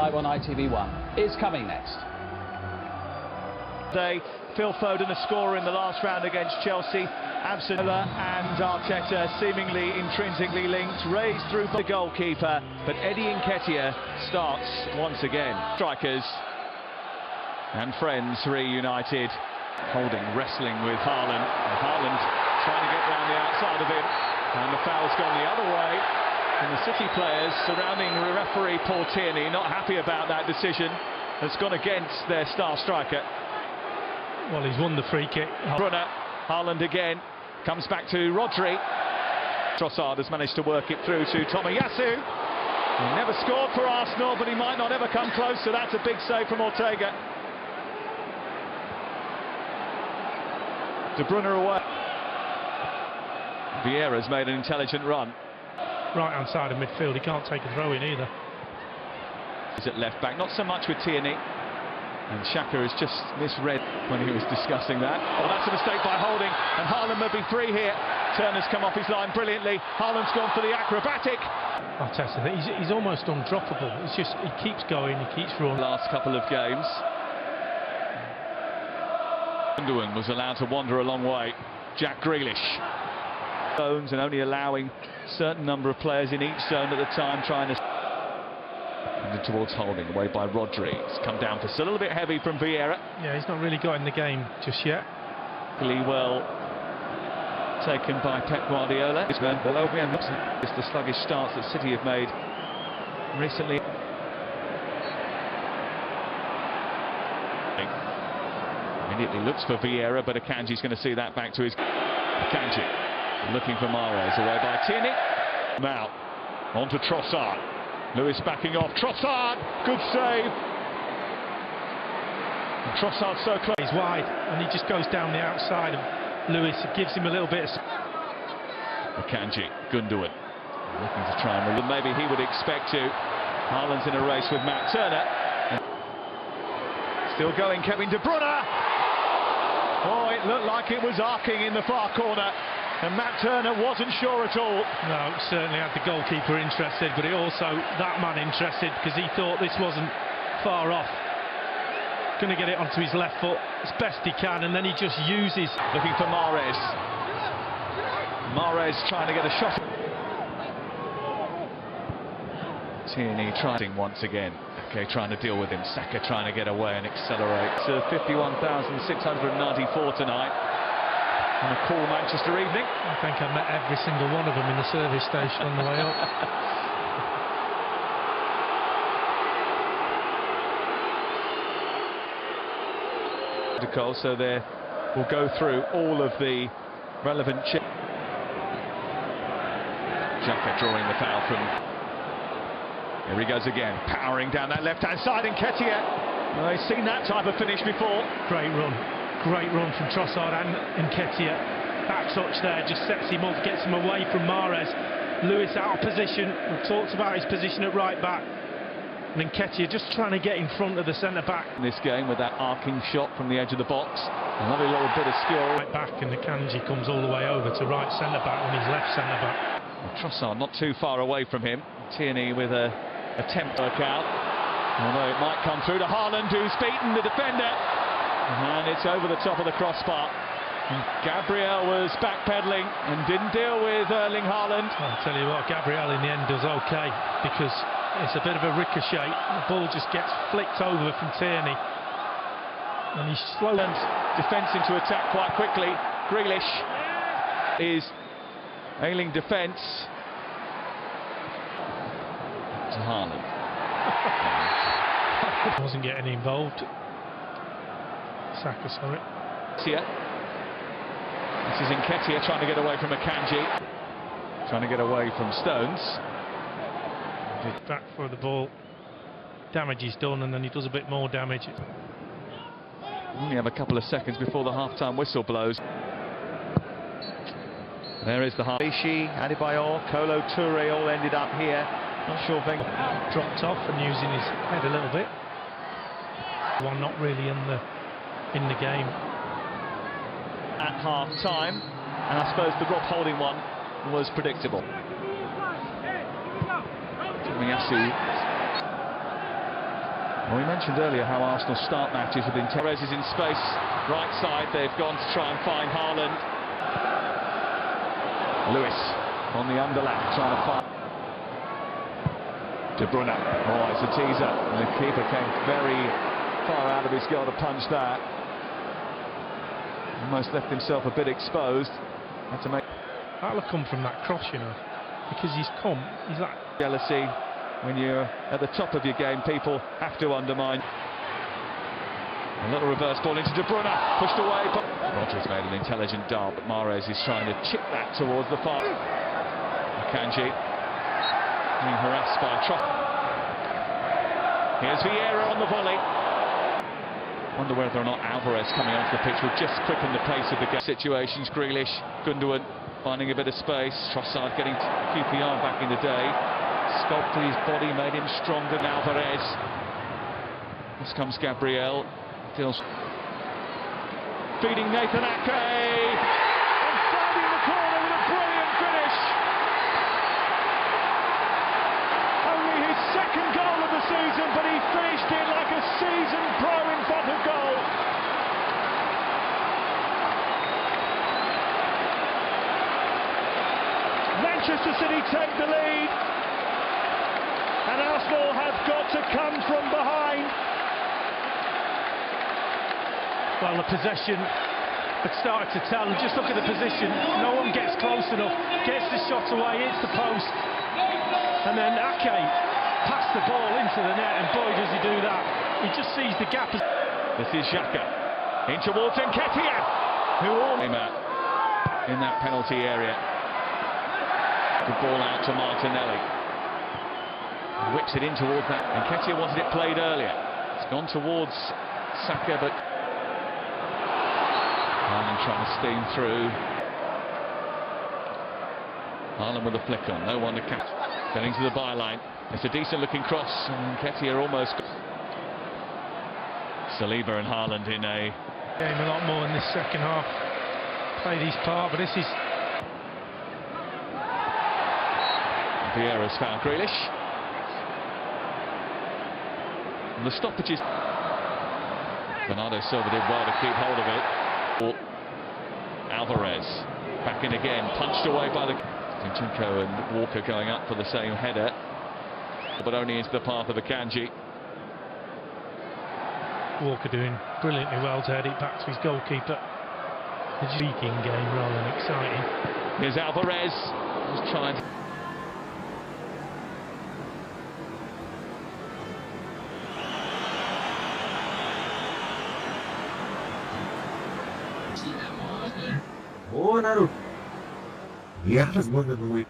Live on ITV1 is coming next. Phil Foden, a scorer in the last round against Chelsea. Absent and Arteta seemingly intrinsically linked, raised through the goalkeeper, but Eddie Nketiah starts once again. Strikers and friends reunited. Holding, wrestling with Haaland. Haaland trying to get round the outside of him, and the foul's gone the other way. And the City players surrounding referee Paul Tierney not happy about that decision. That's gone against their star striker. Well, he's won the free kick. Brunner, Haaland again, comes back to Rodri. Trossard has managed to work it through to Tomiyasu. He never scored for Arsenal, but he might not ever come close, so that's a big save from Ortega. De Bruyne away. Vieira's made an intelligent run. Right-hand side of midfield, he can't take a throw in either. He's at left back, not so much with Tierney. And Xhaka has just misread when he was discussing that. Oh, that's a mistake by Holding, and Haaland will be free here. Turner's come off his line brilliantly. Haaland's gone for the acrobatic. Arteta, he's almost undroppable. It's just, he keeps going, he keeps running. Last couple of games. Gundogan was allowed to wander a long way. Jack Grealish. Zones and only allowing a certain number of players in each zone at the time, trying to... And towards Holding, away by Rodri. It's come down for a little bit heavy from Vieira. Yeah, he's not really got in the game just yet. Really well taken by Pep Guardiola. It's the sluggish starts that City have made recently. Immediately looks for Vieira, but Akanji's going to see that back to his... Akanji looking for Mahrez, away by Tierney. Now, on to Trossard. Lewis backing off. Trossard, good save. And Trossard so close. He's wide, and he just goes down the outside of Lewis. It gives him a little bit of... Akanji, Gundogan, looking to try and... Maybe he would expect to. Haaland's in a race with Matt Turner. Still going, Kevin De Bruyne. Oh, it looked like it was arcing in the far corner. And Matt Turner wasn't sure at all. No, certainly had the goalkeeper interested, but it also that man interested because he thought this wasn't far off. Going to get it onto his left foot as best he can, and then he just uses... Looking for Mahrez. Mahrez trying to get a shot. Tierney trying once again. Okay, trying to deal with him. Saka trying to get away and accelerate. So 51,694 tonight. On a cool Manchester evening. I think I met every single one of them in the service station on the way up. So there we'll go through all of the relevant... Xhaka drawing the foul from... Here he goes again, powering down that left-hand side. Nketiah. Well, he's seen that type of finish before. Great run from Trossard and Nketiah. That touch there just sets him up, gets him away from Mahrez. Lewis out of position. We've talked about his position at right back. And Nketiah just trying to get in front of the centre-back. In this game with that arcing shot from the edge of the box. A lovely little bit of skill. Right back, and Akanji comes all the way over to right centre-back when he's left centre-back. Trossard not too far away from him. Tierney with a attempt to work out. Although it might come through to Haaland, who's beaten the defender. And it's over the top of the crossbar. And Gabriel was backpedaling and didn't deal with Erling Haaland. I'll tell you what, Gabriel in the end does okay because it's a bit of a ricochet. The ball just gets flicked over from Tierney. And he's slow. Defence into attack quite quickly. Grealish is ailing defence. To Haaland. Wasn't getting involved. Saka, sorry. This is Nketiah trying to get away from Akanji. Trying to get away from Stones. Back for the ball. Damage is done, and then he does a bit more damage. Only have a couple of seconds before the half-time whistle blows. There is the half. Ishi, Adebayor, Kolo Toure all ended up here. Not sure if dropped off and using his head a little bit. One not really in the game. At half-time, and I suppose the Rob Holding one was predictable. Tomiyasu Well, we mentioned earlier how Arsenal start matches have been... Perez is in space, right side, they've gone to try and find Haaland. Lewis on the underlap, trying to find... De Bruyne, oh, it's a teaser, and the keeper came very far out of his goal to punch that. Almost left himself a bit exposed. Had to make... That'll have come from that cross, you know, because he's like... Jealousy. When you're at the top of your game, people have to undermine. A little reverse ball into De Bruyne, pushed away. But Rodgers made an intelligent dart, but Mahrez is trying to chip that towards the far. Akanji being harassed by Trossard. Here's Vieira on the volley. Wonder whether or not Alvarez coming onto the pitch will just quicken the pace of the game. Situations, Grealish, Gundogan finding a bit of space. Trossard getting QPR back in the day. Sculpted his body, made him stronger than Alvarez. This comes Gabriel. Feels feeding Nathan Ake. And finding the corner with a brilliant finish. Only his second goal of the season, but he finished it like a seasoned pro in front of goal. Manchester City take the lead. And Arsenal have got to come from behind. Well, the possession had started to tell. Just look at the position. No one gets close enough. Gets the shot away, hits the post. And then Ake passed the ball into the net, and boy, does he do that. He just sees the gap. This is Xhaka. In towards Nketiah, who all came out in that penalty area. Good ball out to Martinelli. Whips it in towards that. Nketiah wanted it played earlier. It's gone towards Saka, but Haaland trying to steam through. Haaland with a flick on, no one to catch. Getting to the byline. It's a decent looking cross, and Nketiah almost. Saliba and Haaland in a game a lot more in this second half. Played his part, but this is. Vieira's found Grealish. The stoppages. Bernardo Silva did well to keep hold of it. Alvarez back in again, punched away by the Zinchenko and Walker going up for the same header, but only into the path of Akanji. Walker doing brilliantly well to head it back to his goalkeeper. A speaking game rather than exciting. Here's Alvarez, just trying to... Oh, Naruto. Yeah, that's one of the way.